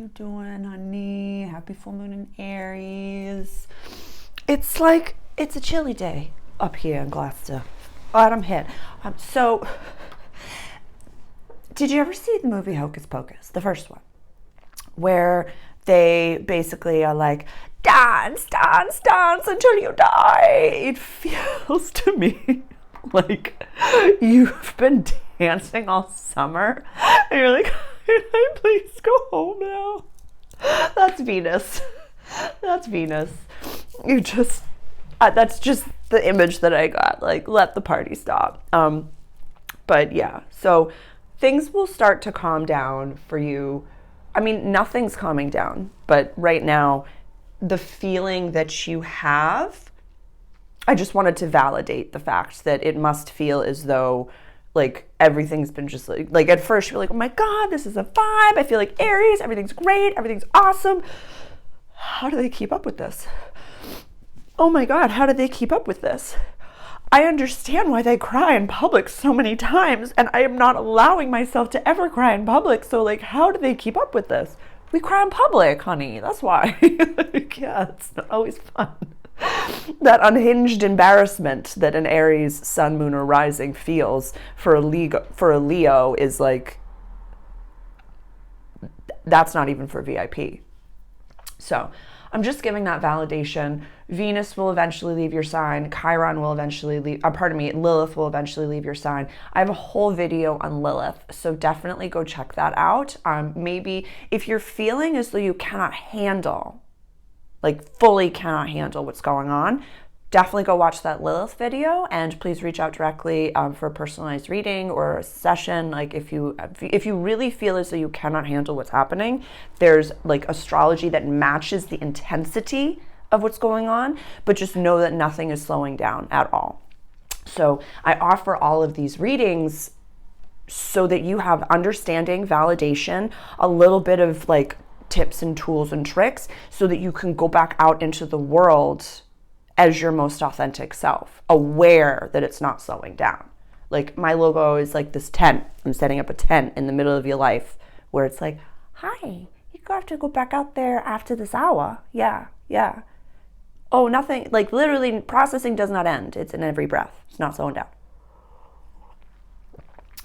you doing, honey? Happy full moon in Aries. It's like, it's a chilly day up here in Gloucester. Autumn hit. So, did you ever see the movie Hocus Pocus, the first one? Where they basically are like, dance, dance, dance until you die. It feels to me like you've been dancing all summer and you're like, can I please go home now? That's Venus. That's Venus. You just, that's just the image that I got. Like, let the party stop. But yeah, so things will start to calm down for you. I mean, nothing's calming down, but right now, the feeling that you have, I just wanted to validate the fact that it must feel as though like everything's been just like at first you're like, oh my God, this is a vibe. I feel like Aries, everything's great, everything's awesome. How do they keep up with this? Oh my God, how do they keep up with this? I understand why they cry in public so many times, and I am not allowing myself to ever cry in public. So like, how do they keep up with this? We cry in public, honey. That's why. Yeah, it's not always fun. That unhinged embarrassment that an Aries sun, moon, or rising feels for a Leo is like, that's not even for VIP. So I'm just giving that validation. Venus will eventually leave your sign. Chiron will eventually leave, Lilith will eventually leave your sign. I have a whole video on Lilith, so definitely go check that out. Maybe if you're feeling as though you cannot handle, like fully cannot handle what's going on, definitely go watch that Lilith video, and please reach out directly for a personalized reading or a session. Like if you really feel as though you cannot handle what's happening, there's like astrology that matches the intensity of what's going on, but just know that nothing is slowing down at all. So I offer all of these readings so that you have understanding, validation, a little bit of like tips and tools and tricks so that you can go back out into the world as your most authentic self, aware that it's not slowing down. Like my logo is like this tent. I'm setting up a tent in the middle of your life where it's like, hi, you have to go back out there after this hour. Yeah. Oh, nothing, like literally processing does not end. It's in every breath. It's not slowing down.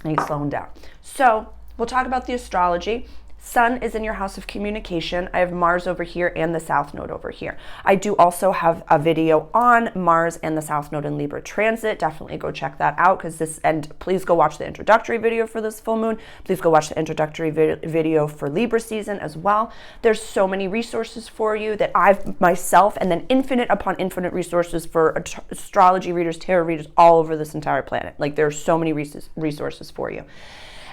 And it's slowing down. So we'll talk about the astrology. Sun is in your house of communication. I have Mars over here and the South Node over here. I do also have a video on Mars and the South Node in Libra transit. Definitely go check that out and please go watch the introductory video for this full moon. Please go watch the introductory video for Libra season as well. There's so many resources for you that I've myself, and then infinite upon infinite resources for astrology readers, tarot readers all over this entire planet. Like there's so many resources for you.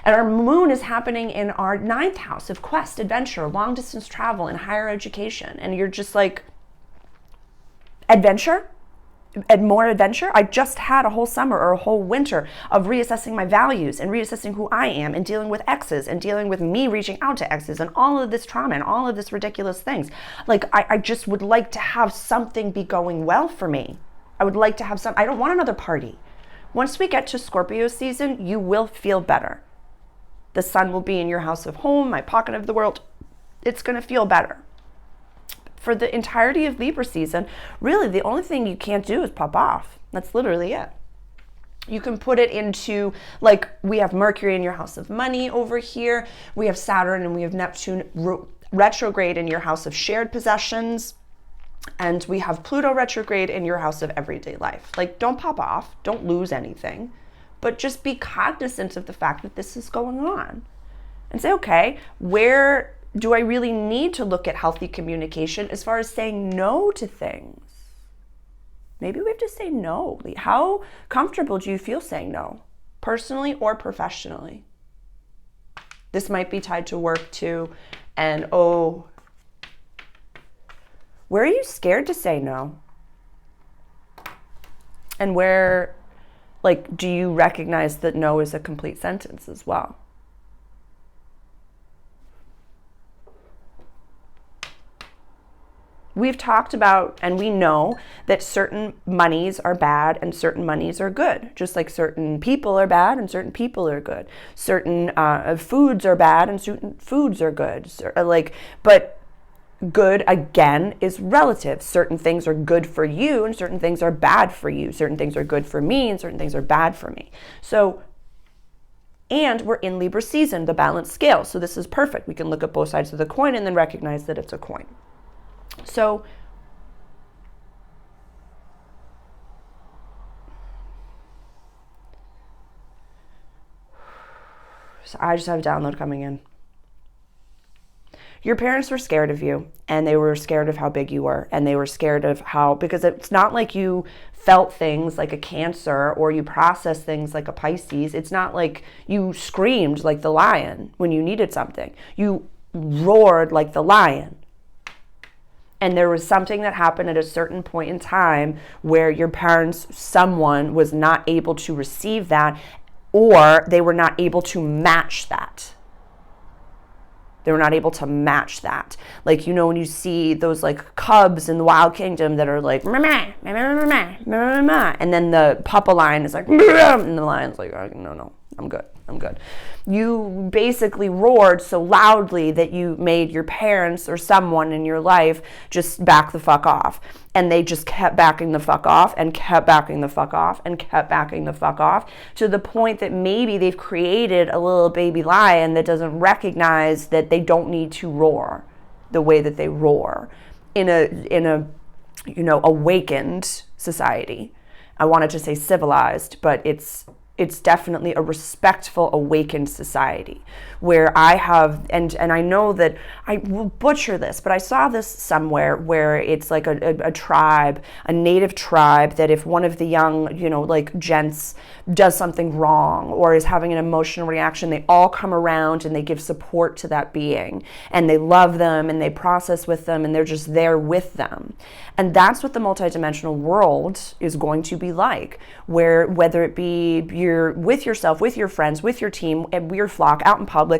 And our moon is happening in our 9th house of quest, adventure, long distance travel, and higher education. And you're just like, adventure? And more adventure? I just had a whole summer or a whole winter of reassessing my values and reassessing who I am and dealing with exes and dealing with me reaching out to exes and all of this trauma and all of this ridiculous things. Like, I just would like to have something be going well for me. I would like to have I don't want another party. Once we get to Scorpio season, you will feel better. The sun will be in your house of home, my pocket of the world. It's going to feel better. For the entirety of Libra season, really the only thing you can't do is pop off. That's literally it. You can put it into, like, we have Mercury in your house of money over here. We have Saturn and we have Neptune retrograde in your house of shared possessions. And we have Pluto retrograde in your house of everyday life. Like, don't pop off. Don't lose anything. But just be cognizant of the fact that this is going on and say, okay, where do I really need to look at healthy communication as far as saying no to things? Maybe we have to say no. How comfortable do you feel saying no, personally or professionally? This might be tied to work too. And where are you scared to say no? And where, like, do you recognize that no is a complete sentence as well? we've talked about, and we know that certain monies are bad and certain monies are good, just like certain people are bad and certain people are good. Certain foods are bad and certain foods are good. But good, again, is relative. Certain things are good for you and certain things are bad for you. Certain things are good for me and certain things are bad for me. So, and we're in Libra season, the balanced scale. So this is perfect. We can look at both sides of the coin and then recognize that it's a coin. So I just have a download coming in. Your parents were scared of you, and they were scared of how big you were, and they were scared of because it's not like you felt things like a Cancer or you processed things like a Pisces. It's not like you screamed like the lion when you needed something. You roared like the lion. And there was something that happened at a certain point in time where your parents, someone was not able to receive that, or they were not able to match that. They were not able to match that. Like, you know, when you see those like cubs in the Wild Kingdom that are like, and then the papa lion is like, and the lion's like, oh, no, I'm good. You basically roared so loudly that you made your parents or someone in your life just back the fuck off. And they just kept backing the fuck off and kept backing the fuck off and kept backing the fuck off, to the point that maybe they've created a little baby lion that doesn't recognize that they don't need to roar the way that they roar in a awakened society. I wanted to say civilized, but it's definitely a respectful, awakened society where I have, and I know that I will butcher this, but I saw this somewhere where it's like a tribe, a native tribe, that if one of the young, like gents does something wrong or is having an emotional reaction, they all come around and they give support to that being and they love them and they process with them and they're just there with them. And that's what the multidimensional world is going to be like, where whether it be you're with yourself, with your friends, with your team, and your flock, out in public,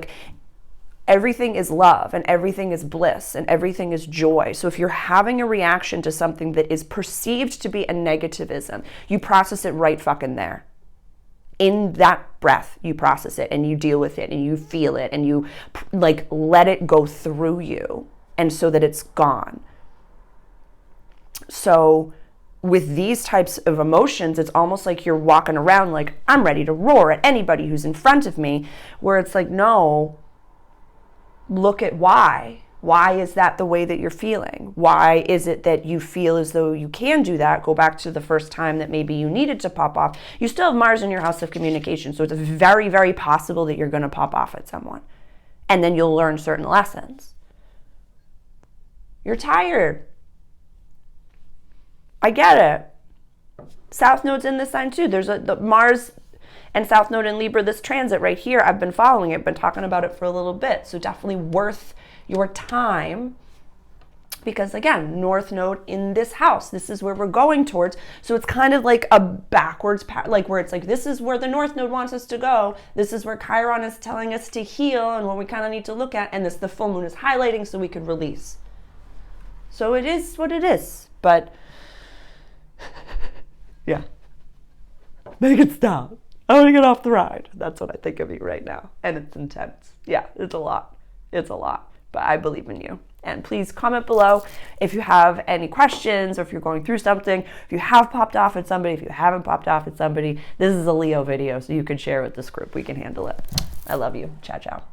everything is love and everything is bliss and everything is joy. So if you're having a reaction to something that is perceived to be a negativism, you process it right fucking there. In that breath, you process it and you deal with it and you feel it and you like let it go through you, and so that it's gone. So with these types of emotions, it's almost like you're walking around like, I'm ready to roar at anybody who's in front of me, where it's like, no, look at why. Why is that the way that you're feeling? Why is it that you feel as though you can do that? Go back to the first time that maybe you needed to pop off. You still have Mars in your house of communication, so it's very, very possible that you're going to pop off at someone. And then you'll learn certain lessons. You're tired. I get it. South Node's in this sign too. There's the Mars and South Node in Libra, this transit right here. I've been following it, been talking about it for a little bit. So definitely worth your time, because again, North Node in this house, this is where we're going towards. So it's kind of like a backwards path, like where it's like, this is where the North Node wants us to go. This is where Chiron is telling us to heal and what we kind of need to look at. And the full moon is highlighting so we can release. So it is what it is, but yeah. Make it stop. I want to get off the ride. That's what I think of you right now. And it's intense. Yeah, it's a lot. It's a lot. But I believe in you. And please comment below if you have any questions or if you're going through something. If you have popped off at somebody, if you haven't popped off at somebody, this is a Leo video, so you can share with this group. We can handle it. I love you. Ciao, ciao.